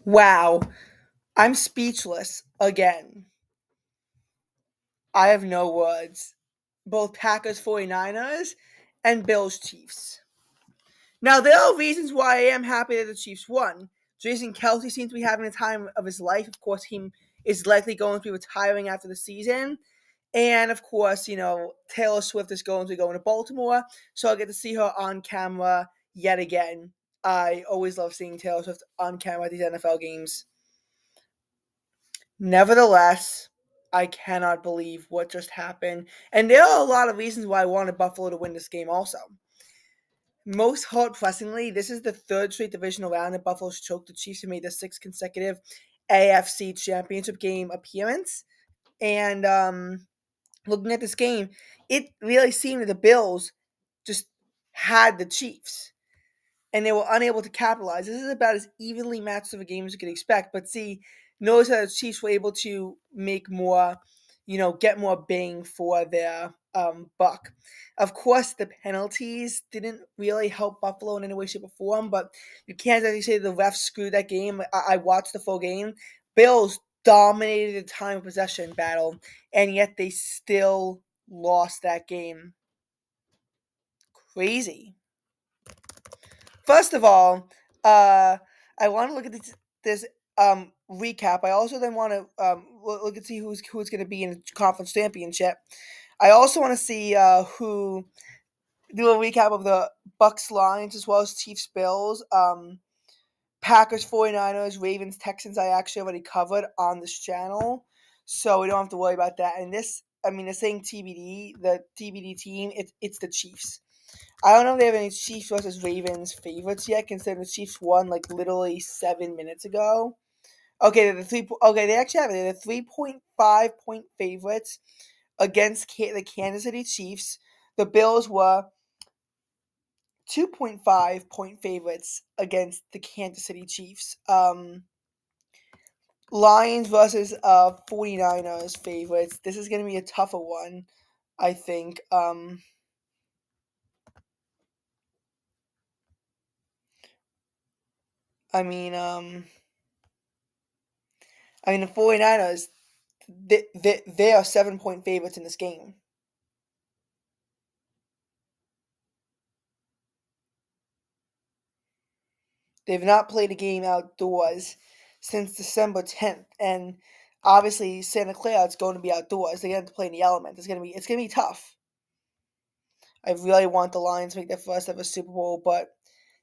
Wow, I'm speechless again. I have no words. Both Packers 49ers and Bills Chiefs. Now, there are reasons why I am happy that the Chiefs won. Jason Kelsey seems to be having the time of his life. Of course, he is likely going to be retiring after the season. And of course, Taylor Swift is going to Baltimore, so I'll get to see her on camera yet again. I always love seeing Taylor Swift on camera at these NFL games. Nevertheless, I cannot believe what just happened. And there are a lot of reasons why I wanted Buffalo to win this game also. Most heart-pressingly, this is the third straight divisional round that Buffalo's choked. The Chiefs have made their sixth consecutive AFC Championship game appearance. And looking at this game, it really seemed that the Bills just had the Chiefs. And they were unable to capitalize. This is about as evenly matched of a game as you could expect. But see, notice how the Chiefs were able to make more, get more bang for their buck. Of course, the penalties didn't really help Buffalo in any way, shape, or form. But you can't actually say the refs screwed that game. I watched the full game. Bills dominated the time of possession battle, and yet they still lost that game. Crazy. First of all, I want to look at this recap. I also then want to look and see who's going to be in the conference championship. I also want to see who do a recap of the Bucks Lions as well as Chiefs Bills, Packers 49ers, Ravens Texans. I actually already covered on this channel, so we don't have to worry about that. And this, they're saying TBD, the TBD team. It's the Chiefs. I don't know if they have any Chiefs versus Ravens favorites yet, considering the Chiefs won literally 7 minutes ago. Okay, they actually have it. They're 3.5 point favorites against the Kansas City Chiefs. The Bills were 2.5 point favorites against the Kansas City Chiefs. Lions versus 49ers favorites. This is going to be a tougher one, I think. The 49ers, they are 7-point favorites in this game. They've not played a game outdoors since December 10th, and obviously Santa Clara is going to be outdoors. They're going to have to play in the element. It's going to be tough. I really want the Lions to make their first ever Super Bowl, but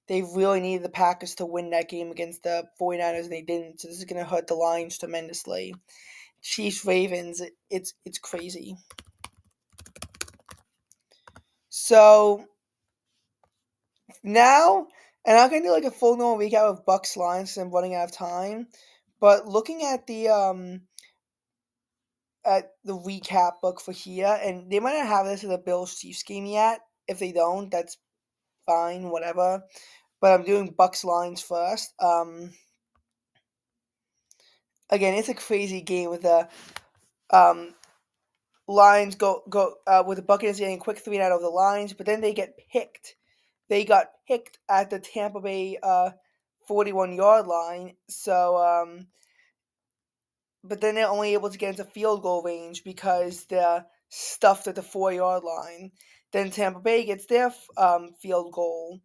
they really needed the Packers to win that game against the 49ers, and they didn't. So this is going to hurt the Lions tremendously. Chiefs Ravens, it's crazy. So now, and I'm going to do a full normal recap of Bucks Lions because I'm running out of time. But looking at the recap book for here, and they might not have this as a Bills Chiefs game yet. If they don't, that's fine, whatever. But I'm doing Bucks Lions first. Again, it's a crazy game with the Lions go with the Buccaneers getting a quick 3-0 over the Lions, but then they get picked. They got picked at the Tampa Bay 41-yard line. So, but then they're only able to get into field goal range because they're stuffed at the 4-yard line. Then Tampa Bay gets their field goal.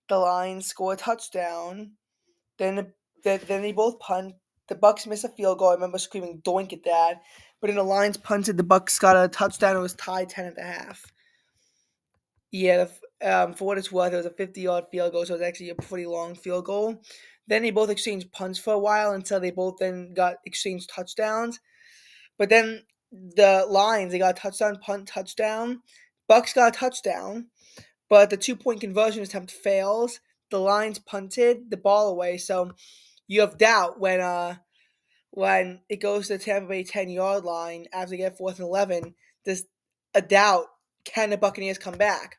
The Lions score a touchdown. Then they both punt. The Bucks miss a field goal. I remember screaming "doink" at that. But then the Lions punted. The Bucks got a touchdown. It was tied 10.5. Yeah, for what it's worth, it was a 50-yard field goal, so it was actually a pretty long field goal. Then they both exchanged punts for a while until they both then got exchanged touchdowns. But then the Lions, they got a touchdown, punt, touchdown. Bucks got a touchdown, but the 2-point conversion attempt fails. The Lions punted the ball away, so you have doubt when it goes to the Tampa Bay 10-yard line after they get 4th and 11. There's a doubt, can the Buccaneers come back?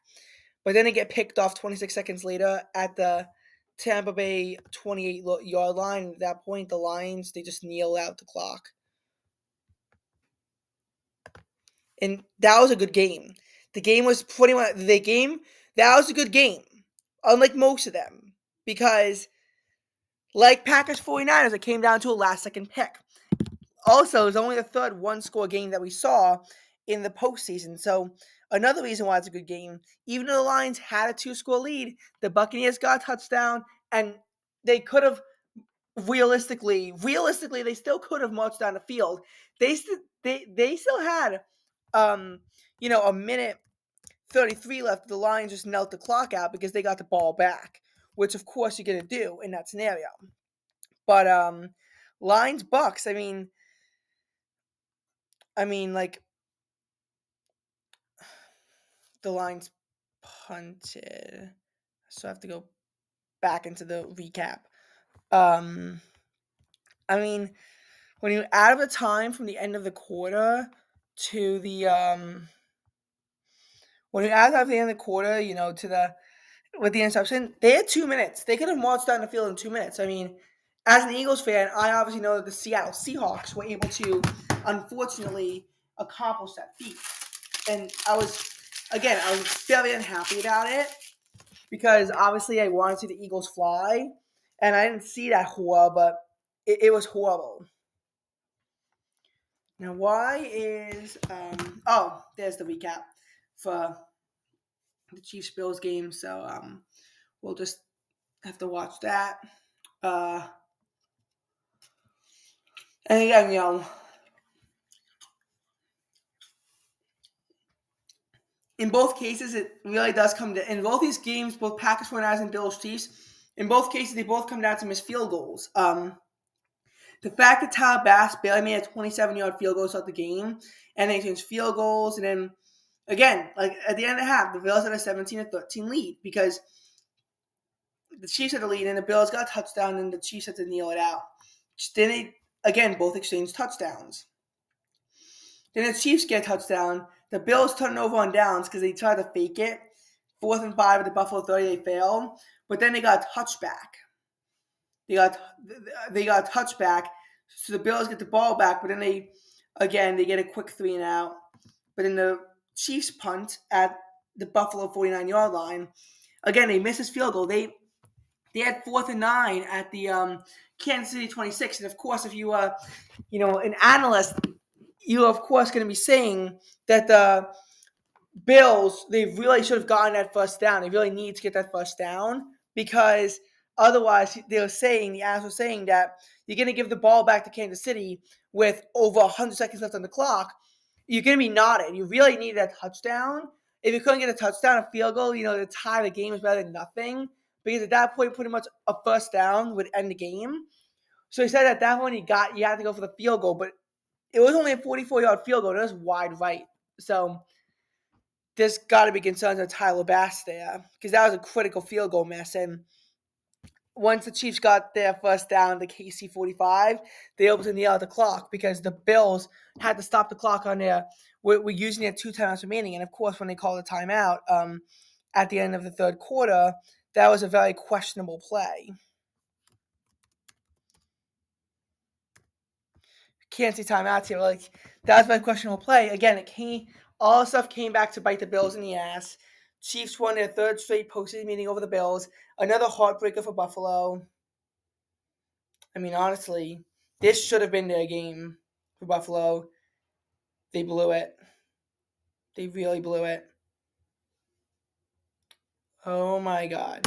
But then they get picked off 26 seconds later at the Tampa Bay 28-yard line. At that point, the Lions, they just kneel out the clock. And that was a good game. The game was pretty much that was a good game, unlike most of them, because Like Packers 49ers, it came down to a last-second pick. Also, it was only the third one-score game that we saw in the postseason. So another reason why it's a good game, even though the Lions had a 2-score lead, the Buccaneers got a touchdown, and they could have realistically, they still could have marched down the field. They still had, a minute 33 left. The Lions just knelt the clock out because they got the ball back, which of course you're gonna do in that scenario. But Lions Bucks. I mean, like the Lions punted, so I have to go back into the recap. I mean, when you add up the time from the end of the quarter to the when you add up the end of the quarter, to the with the interception, they had 2 minutes. They could have marched down the field in 2 minutes. I mean, as an Eagles fan, I obviously know that the Seattle Seahawks were able to, unfortunately, accomplish that feat. And I was very unhappy about it because obviously I wanted to see the Eagles fly, and I didn't see that horror, but it was horrible. Now, why is there's the recap for the Chiefs-Bills game, so we'll just have to watch that. And again, in both cases, it really does come to, in both these games, both Packers 49ers and Bills Chiefs, in both cases, they both come down to missed field goals. The fact that Tyler Bass barely made a 27-yard field goal to start the game, and they changed field goals, and then, again, like at the end of the half, the Bills had a 17-13 lead because the Chiefs had the lead, and the Bills got a touchdown, and the Chiefs had to kneel it out. Then they, again, both exchanged touchdowns. Then the Chiefs get a touchdown. The Bills turn over on downs because they tried to fake it. 4th and 5 at the Buffalo 30, they failed. But then they got a touchback. They got a touchback, so the Bills get the ball back, but then they get a quick 3-and-out. But then the Chiefs punt at the Buffalo 49-yard line. Again, they missed this field goal. They had 4th and 9 at the Kansas City 26. And, of course, if you are, an analyst, you're, of course, going to be saying that the Bills, they really should have gotten that first down. They really need to get that first down because otherwise, the analysts were saying that you're going to give the ball back to Kansas City with over 100 seconds left on the clock. You're going to be knotted. You really need that touchdown. If you couldn't get a touchdown, a field goal, to tie the game is better than nothing. Because at that point, pretty much a first down would end the game. So he said at that point you had to go for the field goal, but it was only a 44-yard field goal. It was wide right. So there's got to be concerns on Tyler Bass there because that was a critical field goal miss. And once the Chiefs got their first down, the KC 45, they opened to kneel out the clock because the Bills had to stop the clock on there. We're using it 2 times remaining. And, of course, when they called a timeout at the end of the third quarter, that was a very questionable play. Can't see timeouts here. That was a very questionable play. Again, all the stuff came back to bite the Bills in the ass. Chiefs won their 3rd straight postseason meeting over the Bills. Another heartbreaker for Buffalo. I mean, honestly, this should have been their game for Buffalo. They blew it. They really blew it. Oh, my God.